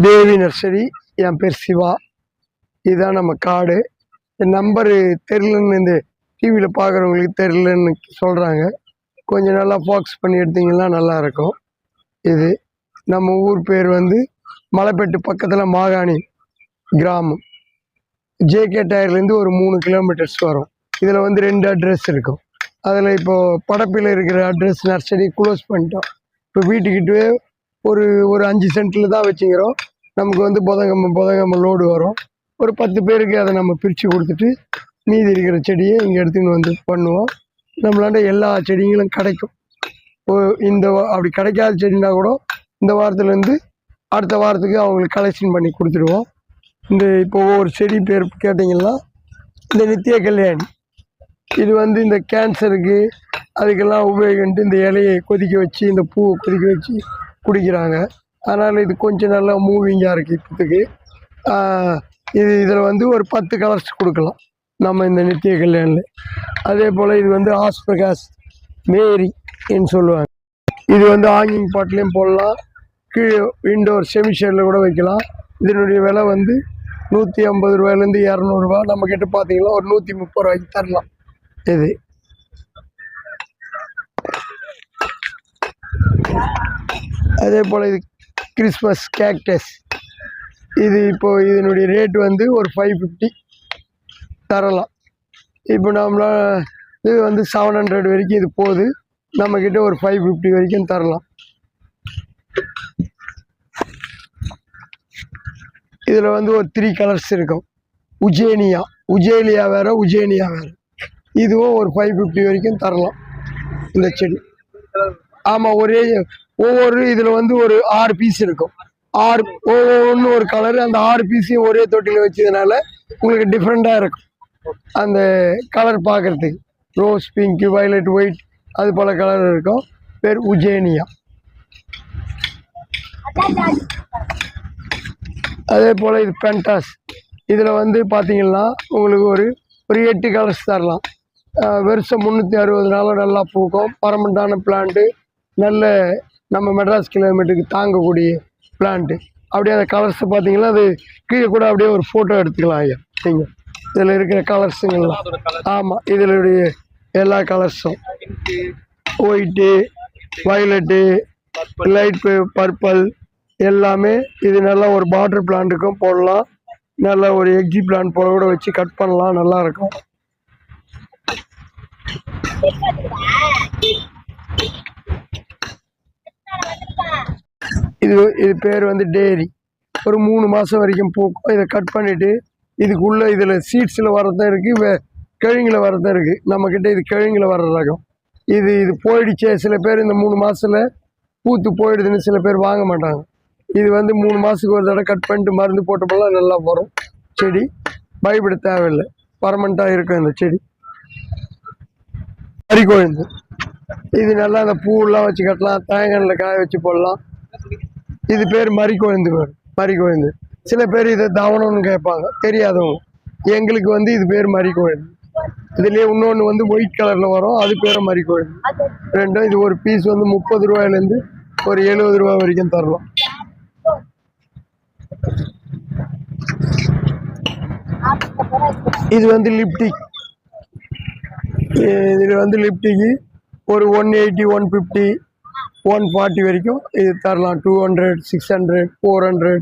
தேவி nursery. என் பேர் சிவா. இதுதான் நம்ம காடு. நம்பரு தெரிலன்னு இந்த டிவியில் பார்க்குறவங்களுக்கு தெரிலன்னு சொல்கிறாங்க. கொஞ்சம் நல்லா ஃபோக்கஸ் பண்ணி எடுத்திங்கன்னா நல்லாயிருக்கும். இது நம்ம ஊர் பேர் வந்து மலைப்பேட்டு பக்கத்தில் மாகாணி கிராமம். ஜேகே டயர்லேருந்து ஒரு 3 கிலோமீட்டர்ஸ் வரும். இதில் வந்து 2 அட்ரஸ் இருக்கும். அதில் இப்போது படப்பில் இருக்கிற அட்ரஸ் நர்சரி க்ளோஸ் பண்ணிட்டோம். இப்போ வீட்டுக்கிட்டே ஒரு 5 சென்ட்டில் தான் வச்சுக்கிறோம். நமக்கு வந்து புதங்கம்ம லோடு வரும். ஒரு 10 பேருக்கு அதை நம்ம பிரித்து கொடுத்துட்டு மீதி இருக்கிற செடியை இங்கே எடுத்துன்னு வந்து பண்ணுவோம். நம்மளாண்ட எல்லா செடிகளும் கிடைக்கும். இந்த அப்படி கிடைக்காத செடினா கூட இந்த வாரத்துலேருந்து அடுத்த வாரத்துக்கு அவங்களுக்கு கலெக்ஷன் பண்ணி கொடுத்துருவோம். இந்த இப்போ ஒவ்வொரு செடி பேர் கேட்டிங்கன்னா இந்த நித்திய கல்யாணி, இது வந்து இந்த கேன்சருக்கு அதுக்கெல்லாம் உபயோகிட்டு இந்த இலையை கொதிக்க வச்சு இந்த பூவை கொதிக்க வச்சு குடிக்கிறாங்க. அதனால் இது கொஞ்சம் நல்லா மூவிங்காக இருக்குது இப்போத்துக்கு. இதில் வந்து ஒரு 10 கலர்ஸ் கொடுக்கலாம் நம்ம இந்த நித்திய கல்யாணில். அதே போல் இது வந்து ஆஸ்பகாஸ் மேரின்னு சொல்லுவாங்க. இது வந்து ஹாங்கிங் பாட்லேயும் போடலாம், கீழே இன்டோர் செமிஷேரில் கூட வைக்கலாம். இதனுடைய விலை வந்து 150 ரூபாயிலேருந்து 200 ரூபா. நம்மக்கிட்ட பார்த்தீங்கன்னா ஒரு 130 ரூபாய்க்கு தரலாம். இது அதே போல் இது கிறிஸ்மஸ் கேக்டஸ். இது இப்போது இதனுடைய ரேட்டு வந்து ஒரு 550 தரலாம். இப்போ நம்மள இது வந்து 700 வரைக்கும் இது போகுது. நம்மக்கிட்ட ஒரு 550 வரைக்கும் தரலாம். இதில் வந்து ஒரு 3 கலர்ஸ் இருக்கும். உஜேலியா வேறு, உஜேனியா வேறு. இதுவும் ஒரு 550 வரைக்கும் தரலாம் இந்த செடி. ஆமாம், ஒவ்வொரு இதில் வந்து ஒரு 6 பீஸ் இருக்கும். ஒவ்வொன்று ஒரு கலரு. அந்த 6 பீஸையும் ஒரே தொட்டியில் வச்சதுனால உங்களுக்கு டிஃப்ரெண்ட்டாக இருக்கும் அந்த கலர் பார்க்குறதுக்கு. ரோஸ், பிங்க்கு, வயலட், ஒயிட், அது போல் கலர் இருக்கும். பேர் உஜேனியா. அதே போல் இது பென்டாஸ். இதில் வந்து பார்த்திங்கன்னா உங்களுக்கு ஒரு 8 கலர்ஸ் தரலாம். வருஷம் 360 நாளும் நல்லா பூக்கும். பர்மனண்டான பிளான்ட்டு, நல்ல நம்ம மெட்ராஸ் கிலோமீட்டருக்கு தாங்கக்கூடிய பிளான்ட்டு. அப்படியே அந்த கலர்ஸை பார்த்தீங்கன்னா அது கீழே கூட அப்படியே ஒரு ஃபோட்டோ எடுத்துக்கலாம் ஐயா நீங்கள். இதில் இருக்கிற கலர்ஸுங்கள்லாம். ஆமாம், இதிலுடைய எல்லா கலர்ஸும் ஒயிட்டு, வயலட்டு, லைட் பர்பிள் எல்லாமே. இது நல்லா ஒரு பார்டர் பிளான்ட்டுக்கும் போடலாம். நல்லா ஒரு எக்ஸி பிளான்ட் போல கூட வச்சு கட் பண்ணலாம், நல்லாயிருக்கும். இது பேர் வந்து டேரி. ஒரு 3 மாதம் வரைக்கும் பூக்கும். இதை கட் பண்ணிவிட்டு இதுக்குள்ளே இதில் சீட்ஸில் வரதான் இருக்குது, கிழங்கில் வரதான் இருக்குது. நம்மக்கிட்ட இது கிழங்கில் வர்ற ரகம். இது போயிடுச்சே, சில பேர் இந்த 3 மாதத்தில் பூத்து போயிடுதுன்னு சில பேர் வாங்க மாட்டாங்க. இது வந்து 3 மாதத்துக்கு ஒரு தடவை கட் பண்ணிட்டு மருந்து போட்டு போனால் நல்லா வரும் செடி. பயப்பட தேவையில்லை, பர்மனண்ட்டாக இருக்கும் இந்த செடி. மறிக்கொழுந்து, இது நல்லா அந்த பூவெல்லாம் வச்சு கட்டலாம், தேங்காயில் காய வச்சு போடலாம். இது பேர் மறிக்கொழுந்து. மறிக்கொழுந்து சில பேர் இதை தவணம்னு கேட்பாங்க, தெரியாதவங்க. எங்களுக்கு வந்து இது பேர் மறிக்கொழுந்து. இதுலேயே இன்னொன்று வந்து ஒயிட் கலரில் வரும், அது பேர் மறிக்கொழுந்து. ரெண்டும். இது ஒரு பீஸ் வந்து 30 ரூபாயிலேருந்து ஒரு 70 ரூபா வரைக்கும் தரலாம். இது வந்து லிப்டிக். இதில் வந்து லிப்டிக்கு ஒரு 180, 150, 140 வரைக்கும் இது தரலாம். 200, 600, 400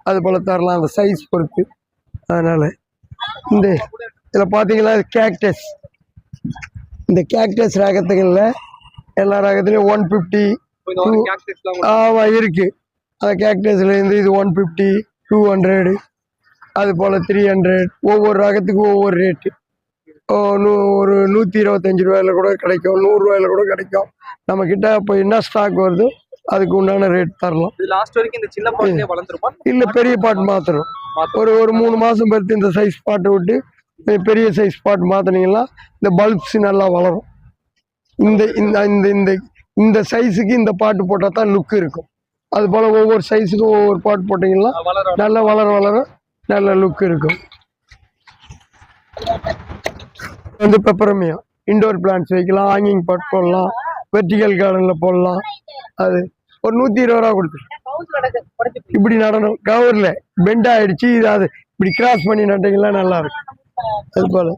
அது போல் தரலாம், அந்த சைஸ் பொறுத்து. அதனால் இந்த இதில் பார்த்தீங்கன்னா கேக்டஸ். இந்த கேக்டஸ் ரகத்துகளில் எல்லா ரகத்துலேயும் 150 ஆமாம் இருக்குது. அந்த கேக்டஸ்லேருந்து இது 150, 200 அது போல் 300. ஒவ்வொரு ரகத்துக்கும் ஒவ்வொரு ரேட்டு. ஒரு 125 ரூபாயில் கூட கிடைக்கும், 100 ரூபாயில் கூட கிடைக்கும். நம்மக்கிட்ட இப்போ என்ன ஸ்டாக் வருதோ அதுக்கு உண்டான ரேட் தரலாம். இல்லை, பெரிய பாட்டு மாற்றணும். ஒரு 3 மாதம் பொறுத்து இந்த சைஸ் பாட்டை விட்டு பெரிய சைஸ் பாட்டு மாற்றினீங்கன்னா இந்த பல்ப்ஸ் நல்லா வளரும். இந்த சைஸுக்கு இந்த பாட்டு போட்டால் தான் லுக் இருக்கும். அதுபோல் ஒவ்வொரு சைஸுக்கும் ஒவ்வொரு பாட்டு போட்டிங்கன்னா நல்லா வளர நல்ல லுக் இருக்கும். வந்து பெப்பரமியா இண்டோர் பிளான்ட்ஸ் வைக்கலாம், ஹாங்கிங் பாட் போடலாம், வெர்டிகல் கார்டனில் போடலாம். அது ஒரு 120 ரூபா கொடுத்துரு. இப்படி நடணும். கவர்ல பெண்ட் ஆயிடுச்சு, இது அது இப்படி கிராஸ் பண்ணி நட்டீங்கன்னா நல்லா இருக்கும். அது போல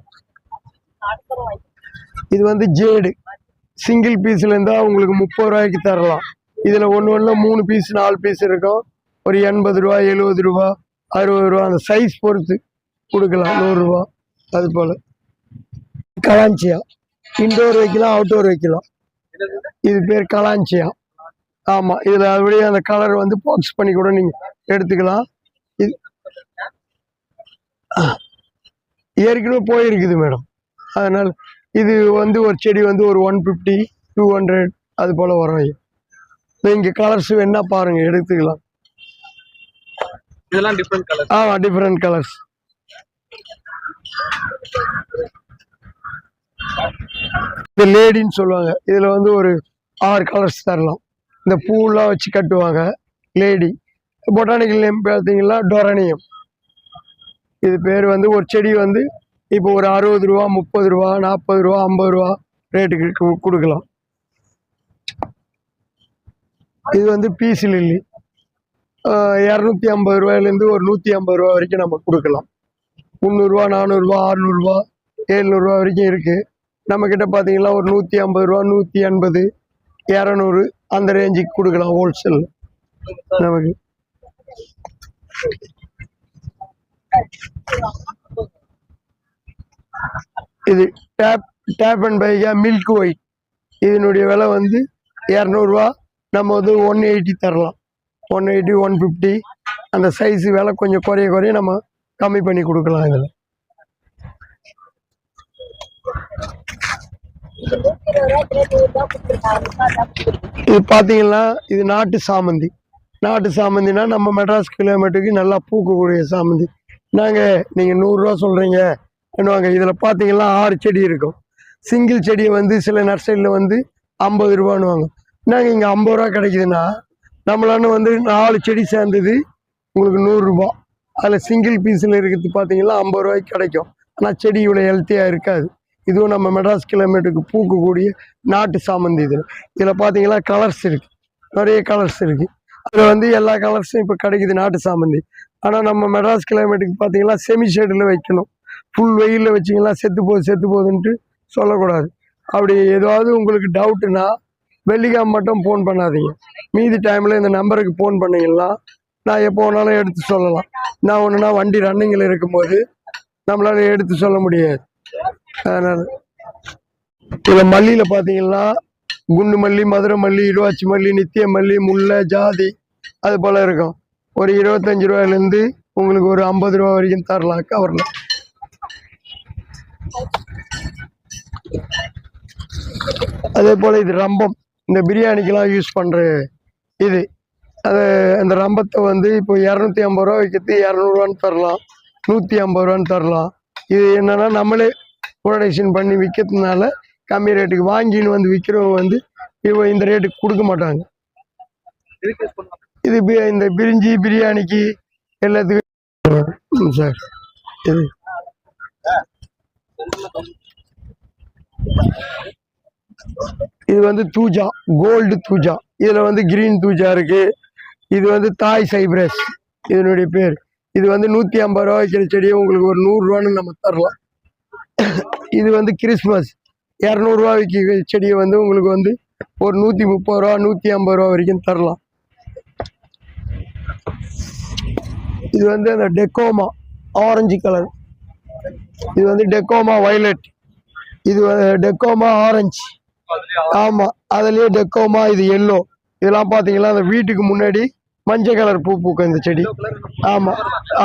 இது வந்து ஜேடு சிங்கிள் பீஸ்ல இருந்தா உங்களுக்கு 30 ரூபாய்க்கு தரலாம். இதுல ஒண்ணு 3 பீஸ் 4 பீஸ் இருக்கும். ஒரு 80 ரூபா, 70 ரூபா, 60 ரூபா, அந்த சைஸ் பொறுத்து கொடுக்கலாம். 100 ரூபா. அது போல கலாஞ்சியா இன்டோர் வைக்கலாம், அவுட்டோர் வைக்கலாம். இது பேர் கலாஞ்சியா. ஆமா, இதுல அப்படியே அந்த கலர் வந்து பாக்ஸ் பண்ணி கூட நீங்க எடுத்துக்கலாம். இது ஏற்கனவே போயிருக்குது மேடம். அதனால இது வந்து ஒரு செடி வந்து ஒரு 150 200 அது போல வரும். நீங்க கலர்ஸ் வேணா பாருங்க, எடுத்துக்கலாம். இதெல்லாம் டிஃபரண்ட் கலர்ஸ். ஆமா, டிஃபரண்ட் கலர்ஸ். இந்த லேடின்னு சொல்லுவாங்க. இதுல வந்து ஒரு 6 கலர்ஸ் தரலாம். இந்த பூலாம் வச்சு கட்டுவாங்க லேடி. பொட்டானிக்கல் நேம் பார்த்தீங்கன்னா டொரனியம். இது பேர் வந்து ஒரு செடி வந்து இப்போ ஒரு 60 ரூபா, 30 ரூபா, 40 ரூபா, 50 ரூபா ரேட்டுக்கு கொடுக்கலாம். இது வந்து பீஸ் லில்லி 250 ரூபாயிலேருந்து ஒரு 150 ரூபா வரைக்கும் நம்ம கொடுக்கலாம். 300 ரூபா, 400 ரூபா, 600 ரூபா, 700 ரூபா வரைக்கும் இருக்கு. நம்ம கிட்ட பார்த்தீங்கன்னா ஒரு 150 ரூபா, 180, 200 அந்த ரேஞ்சுக்கு கொடுக்கலாம் ஹோல்சேல் நமக்கு. இது டேப் அண்ட் பைகா மில்க் ஒயிட். இதனுடைய விலை வந்து 200 ரூபா. நம்ம வந்து 180 தரலாம். 180, 150 அந்த சைஸ் விலை கொஞ்சம் குறைய நம்ம கம்மி பண்ணி கொடுக்கலாம். இதில் இது பார்த்தீங்கன்னா இது நாட்டு சாமந்தி. நாட்டு சாமந்தினா நம்ம மெட்ராஸ் கிலோமீட்டருக்கு நல்லா பூக்கக்கூடிய சாமந்தி. நீங்கள் 100 ரூபா சொல்கிறீங்க என்னவாங்க. இதில் பார்த்தீங்கன்னா 6 செடி இருக்கும். சிங்கிள் செடியை வந்து சில நர்சரியில் வந்து 50 ரூபான்னுவாங்க. நாங்கள் இங்கே 50 ரூபா கிடைக்குதுன்னா நம்மளால வந்து 4 செடி சேர்ந்தது உங்களுக்கு 100 ரூபா. அதில் சிங்கிள் பீஸில் இருக்கிறது பார்த்தீங்கன்னா 50 ரூபாய்க்கு கிடைக்கும். ஆனால் செடி இவ்வளோ ஹெல்த்தியாக இருக்காது. இதுவும் நம்ம மெட்ராஸ் கிலோமீட்டருக்கு பூக்கக்கூடிய நாட்டு சாமந்தி. இதில் பார்த்தீங்கன்னா கலர்ஸ் இருக்குது, நிறைய கலர்ஸ் இருக்குது. அதில் வந்து எல்லா கலர்ஸும் இப்போ கிடைக்குது நாட்டு சாமந்தி. ஆனால் நம்ம மெட்ராஸ் கிலோமீட்டருக்கு பார்த்தீங்கன்னா செமி ஷேடில் வைக்கணும். ஃபுல் வெயிலில் வச்சிங்கன்னா செத்து போகுதுன்ட்டு சொல்லக்கூடாது. அப்படி ஏதாவது உங்களுக்கு டவுட்டுன்னா வெள்ளிக்கிழமை மட்டும் ஃபோன் பண்ணாதீங்க. மீதி டைமில் இந்த நம்பருக்கு ஃபோன் பண்ணிங்கன்னா நான் எப்போ வேணாலும் எடுத்து சொல்லலாம். நான் ஒன்றுனா வண்டி ரன்னிங்கில் இருக்கும்போது நம்மளால எடுத்து சொல்ல முடியாது. அதனால் இதில் மல்லியில் பார்த்தீங்கன்னா குண்டு மல்லி, மதுரை மல்லி, இருவாச்சி மல்லி, நித்திய மல்லி, முல்லை, ஜாதி அது போல் இருக்கும். ஒரு 25 ரூபாயிலேருந்து உங்களுக்கு ஒரு 50 ரூபா வரைக்கும் தரலாம் கவரில். அதே போல் இது ரம்பம், இந்த பிரியாணிக்கெலாம் யூஸ் பண்ணுற இது. அந்த ரம்பத்தை வந்து இப்போ 250 ரூபா வைக்கிறது 200 ரூபான்னு தரலாம், 150 ரூபான்னு தரலாம். இது என்னன்னா நம்மளே ப்ரொடக்ஷன் பண்ணி விற்கிறதுனால கம்மி ரேட்டுக்கு வாங்கின்னு வந்து விற்கிறவங்க வந்து இப்போ இந்த ரேட்டுக்கு கொடுக்க மாட்டாங்க. இது இந்த பிரிஞ்சி பிரியாணிக்கு எல்லாத்துக்கும் சார். இது வந்து தூஜா, கோல்டு தூஜா. இதில் வந்து கிரீன் தூஜா இருக்கு. இது வந்து தாய் சைப்ரஸ் இதனுடைய பேர். இது வந்து 150 ரூபா வைக்கிற செடியை உங்களுக்கு ஒரு 100 ரூபான்னு நம்ம தரலாம். இது வந்து கிறிஸ்மஸ் 200 ரூபா வைக்கிற செடியை வந்து உங்களுக்கு வந்து ஒரு 130 ரூபா 150 ரூபா வரைக்கும் தரலாம். இது வந்து அந்த டெக்கோமா ஆரஞ்சு கலர். இது வந்து டெக்கோமா வயலட். இது டெக்கோமா ஆரஞ்சு. ஆமா, அதுலயே டெக்கோமா. இது எல்லோ. இதெல்லாம் பாத்தீங்கன்னா அந்த வீட்டுக்கு முன்னாடி மஞ்சள் கலர் பூ பூக்கும் இந்த செடி. ஆமா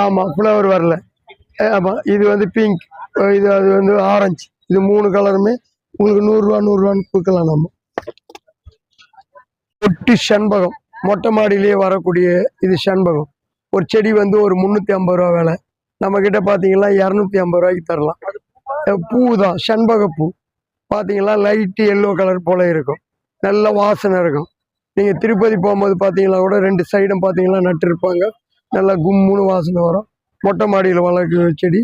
ஆமா, ஃப்ளவர் வரல. ஆமா, இது வந்து பிங்க், இது அது வந்து ஆரஞ்சு. இது 3 கலருமே உங்களுக்கு 100 ரூபா 100 ரூபான்னு கொடுக்கலாம். நம்ம ஒட்டு செண்பகம் மொட்டை மாடியிலேயே வரக்கூடிய இது செண்பகம். ஒரு செடி வந்து ஒரு 350 ரூபா வேலை. நம்ம கிட்ட பாத்தீங்கன்னா 250 ரூபாய்க்கு தரலாம். பூ தான் செண்பக பூ. பார்த்தீங்கன்னா லைட்டு எல்லோ கலர் போல இருக்கும், நல்ல வாசனை இருக்கும். நீங்கள் திருப்பதி போகும்போது பார்த்தீங்கன்னா கூட 2 சைடும் பார்த்தீங்கன்னா நட்டு இருப்பாங்க, நல்லா கும்முன்னு வாசனை வரும். மொட்டை மாடியில் வளர்க்குற செடி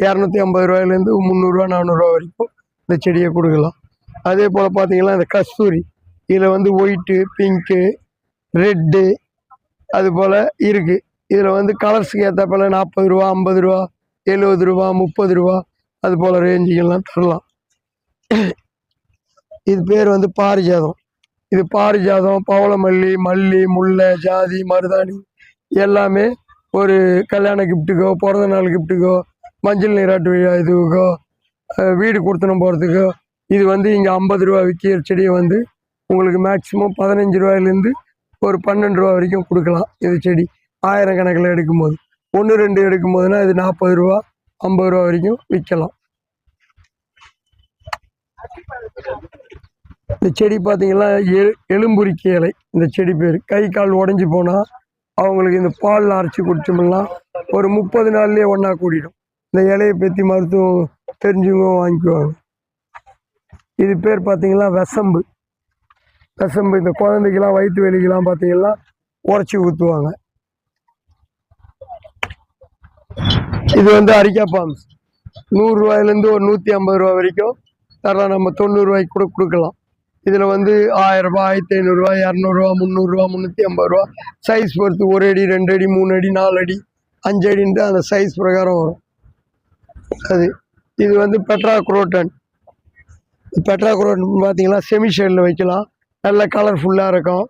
250 ரூபாயிலேருந்து 300 ரூபா 400 ரூபா வரைக்கும் இந்த செடியை கொடுக்கலாம். அதே போல் பார்த்தீங்கன்னா இந்த கஸ்தூரி, இதில் வந்து ஒயிட்டு, பிங்க்கு, ரெட்டு அதுபோல் இருக்குது. இதில் வந்து கலர்ஸுக்கு ஏற்றப்போல் 40 ரூபா, 50 ரூபா, 70 ரூபா, 30 ரூபா, அதுபோல் ரேஞ்சுகள்லாம் தரலாம். இது பேர் வந்து பாரிஜாதம். இது பாரிஜாதம், பவளமல்லி, மல்லி, முல்லை, ஜாதி, மருதாணி எல்லாமே ஒரு கல்யாண கிஃப்ட்டுக்கோ, பிறந்த நாள் கிஃப்ட்டுக்கோ, மஞ்சள் நீராட்டு விழா இதுக்கோ, வீடு கொடுத்தனம் போகிறதுக்கோ, இது வந்து இங்கே 50 ரூபா விற்கிற செடியை வந்து உங்களுக்கு மேக்ஸிமம் 15 ரூபாயிலேருந்து ஒரு 12 ரூபா வரைக்கும் கொடுக்கலாம். இது செடி 1000 கணக்கில் எடுக்கும்போது, 1 2 எடுக்கும்போதுனா இது 40 ரூபா, 50 ரூபா வரைக்கும் விற்கலாம். இந்த செடி பார்த்தீங்கன்னா எலும்புரிக்கை இலை. இந்த செடி பேர் கை கால் உடஞ்சி போனால் அவங்களுக்கு இந்த பாலில் அரைச்சி குடிச்சோம்னா ஒரு 30 நாள்லேயே ஒன்றா கூடிடும். இந்த இலையை பற்றி மருத்துவம் தெரிஞ்சவங்க வாங்கிக்குவாங்க. இது பேர் பார்த்தீங்கன்னா வெசம்பு. வெசம்பு இந்த குழந்தைக்கெல்லாம் வயிற்று வலிக்கெல்லாம் பார்த்தீங்கன்னா உரைச்சி ஊற்றுவாங்க. இது வந்து அரிக்காப்பாம்ஸ் 100 ரூபாயிலேருந்து ஒரு 150 ரூபா வரைக்கும் தரலாம். நம்ம 90 ரூபாய்க்கு கூட கொடுக்கலாம். இதில் வந்து 1000 ரூபா, 1500 ரூபா, 200 ரூபா, 300 ரூபா, 350 ரூபா சைஸ் பொறுத்து 1 அடி, 2 அடி, 3 அடி, 4 அடி, 5 அடின்ட்டு அந்த சைஸ் பிரகாரம் வரும். இது வந்து பெட்ராக்ரோட்டன். பார்த்தீங்கன்னா செமி ஷேடில் வைக்கலாம். நல்ல கலர்ஃபுல்லாக இருக்கும்.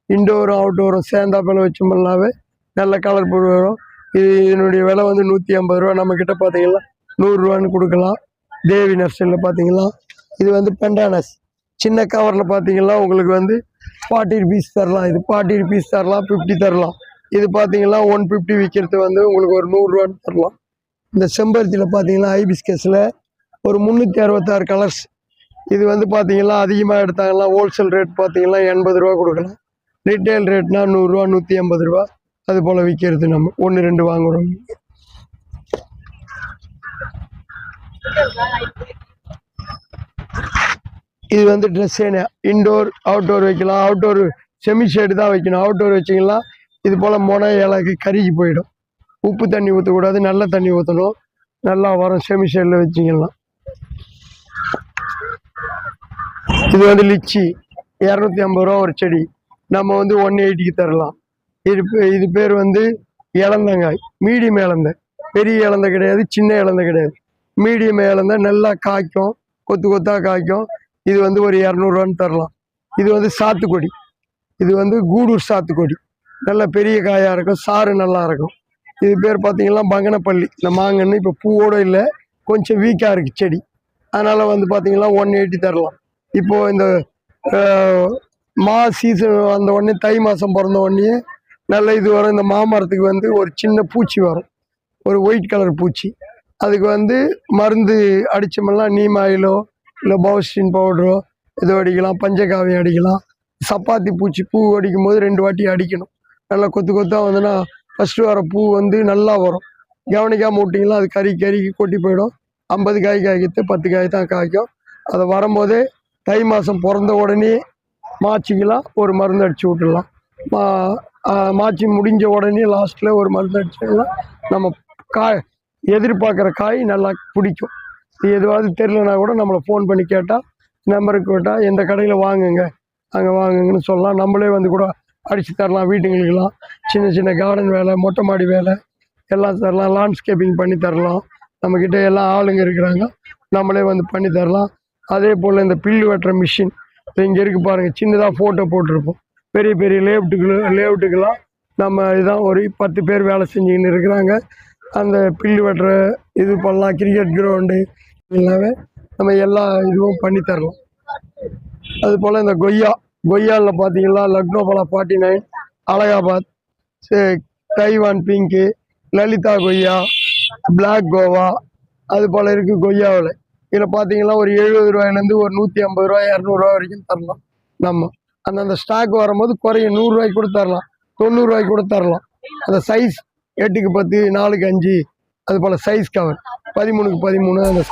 இன்டோரும் அவுட்டோரும் சேர்ந்தாப்பில் வச்சோம்னாவே நல்ல கலர்ஃபுல் வரும். இதனுடைய விலை வந்து 150 ரூபா. நம்மக்கிட்ட பார்த்தீங்கன்னா 100 ரூபான்னு கொடுக்கலாம். தேவி நர்சரியில் பார்த்தீங்கன்னா இது வந்து பெண்டானஸ் சின்ன கவரில் பார்த்தீங்கன்னா உங்களுக்கு வந்து 40 ருபீஸ் தரலாம். இது 40 ருபீஸ் தரலாம், 50 தரலாம். இது பார்த்தீங்கன்னா 150 விற்கிறது வந்து உங்களுக்கு ஒரு 100 ரூபான்னு தரலாம். இந்த செம்பருத்தியில் பார்த்தீங்கன்னா ஹைபிஸ்கஸில் ஒரு 366 கலர்ஸ். இது வந்து பார்த்தீங்கன்னா அதிகமாக எடுத்தாங்கன்னா ஹோல்சேல் ரேட் பார்த்தீங்கன்னா 80 ரூபா கொடுக்கலாம். ரீட்டைல் ரேட்னா 100 ரூபா, 150 ரூபா அது போல் விற்கிறது. நம்ம 1 2 வாங்குகிறோம். இது வந்து ட்ரெஸ்ஸேனா இன்டோர் அவுட்டோர் வைக்கலாம். அவுட்டோர் செமி ஷேடு தான் வைக்கணும். அவுட்டோர் வச்சிங்கன்னா இது போல் முனை இலைக்கு கருகி போயிடும். உப்பு தண்ணி ஊற்றக்கூடாது, நல்ல தண்ணி ஊற்றணும். நல்லா வரும் செமி ஷேடில் வச்சிங்கன்னா. இது வந்து லிச்சி 250 ரூபா ஒரு செடி. நம்ம வந்து 180க்கு தரலாம். இது பேர் வந்து இளந்தங்காய். மீடியம் இளந்த, பெரிய இளந்த கிடையாது, சின்ன இளந்த கிடையாது, மீடியம் இளந்த. நல்லா காய்க்கும், கொத்து கொத்தாக காய்க்கும். இது வந்து ஒரு 200 ரூபான்னு தரலாம். இது வந்து சாத்துக்கொடி. இது வந்து கூடூர் சாத்துக்கொடி. நல்ல பெரிய காயாக இருக்கும், சாறு நல்லா இருக்கும். இது பேர் பார்த்தீங்கன்னா பங்கனப்பள்ளி. இந்த மாங்கன்னு இப்போ பூவோடு இல்லை, கொஞ்சம் வீக்காக இருக்குது செடி. அதனால் வந்து பார்த்தீங்கன்னா 180 தரலாம். இப்போது இந்த சீசன் வந்த உடனே, தை மாதம் பிறந்த உடனே நல்ல இது வரும். இந்த மாமரத்துக்கு வந்து ஒரு சின்ன பூச்சி வரும், ஒரு ஒயிட் கலர் பூச்சி. அதுக்கு வந்து மருந்து அடித்தோம்னா நீம் ஆயிலோ இல்லை பவுஸ்டின் பவுடரோ ஏதோ அடிக்கலாம், பஞ்சகாவியம் அடிக்கலாம். சப்பாத்தி பூச்சி பூ அடிக்கும் போது 2 வாட்டி அடிக்கணும். நல்லா கொத்து கொத்தாக வந்துன்னா ஃபஸ்ட்டு வர பூ வந்து நல்லா வரும். கவனிக்காமல் விட்டிங்கன்னா அது கறிக்கு கொட்டி போயிடும். 50 காய் காய்க்கிறது 10 காய் தான் காய்க்கும். அதை வரும்போதே தை மாதம் பிறந்த உடனே மாச்சிக்கெலாம் ஒரு மருந்து அடித்து விட்டுடலாம். மாச்சி முடிஞ்ச உடனே லாஸ்ட்டில் ஒரு மருந்து அடிச்சோம்னா நம்ம காய் எதிர்பார்க்குற காய் நல்லா பிடிக்கும். எதுவாவது தெரிலனா கூட நம்மளை ஃபோன் பண்ணி கேட்டால், நம்பருக்கு கேட்டால் எந்த கடையில் வாங்குங்க அங்கே வாங்குங்கன்னு சொல்லலாம். நம்மளே வந்து கூட அடித்து தரலாம். வீட்டுங்களுக்கெல்லாம் சின்ன சின்ன கார்டன் வேலை, மொட்டை மாடி வேலை எல்லாம் தரலாம். லேண்ட்ஸ்கேப்பிங் பண்ணி தரலாம். நம்மக்கிட்ட எல்லாம் ஆளுங்க இருக்கிறாங்க, நம்மளே வந்து பண்ணி தரலாம். அதே போல் இந்த பில்லு வெட்டுற மிஷின் இங்கே இருக்குது பாருங்கள். சின்னதாக ஃபோட்டோ போட்டிருப்போம். பெரிய பெரிய லேஅவுட்டுக்கெல்லாம் நம்ம இதுதான் ஒரு 10 பேர் வேலை செஞ்சுக்கின்னு இருக்கிறாங்க. அந்த பில்லு வெட்டுற இது பண்ணலாம். கிரிக்கெட் கிரவுண்டு எல்லாமே நம்ம எல்லா இதுவும் பண்ணித்தரலாம். அதுபோல் இந்த கொய்யாவில் பார்த்தீங்கன்னா லக்னோ பலா 49, அலகாபாத், தைவான் பிங்க்கு, லலிதா கொய்யா, பிளாக் கோவா அது போல் இருக்குது கொய்யாவில். இதில் பார்த்தீங்கன்னா ஒரு 70 ரூபாயிலேருந்து ஒரு 150 ரூபா, 200 ரூபா வரைக்கும் தரலாம். நம்ம அந்தந்த ஸ்டாக் வரும்போது குறையும். 100 ரூபாய்க்கு கூட தரலாம், 90 ரூபாய்க்கு கூட தரலாம். அந்த சைஸ் 8க்கு 10, 4க்கு 5 அது போல் சைஸ் கவர் 13க்கு 13 அந்த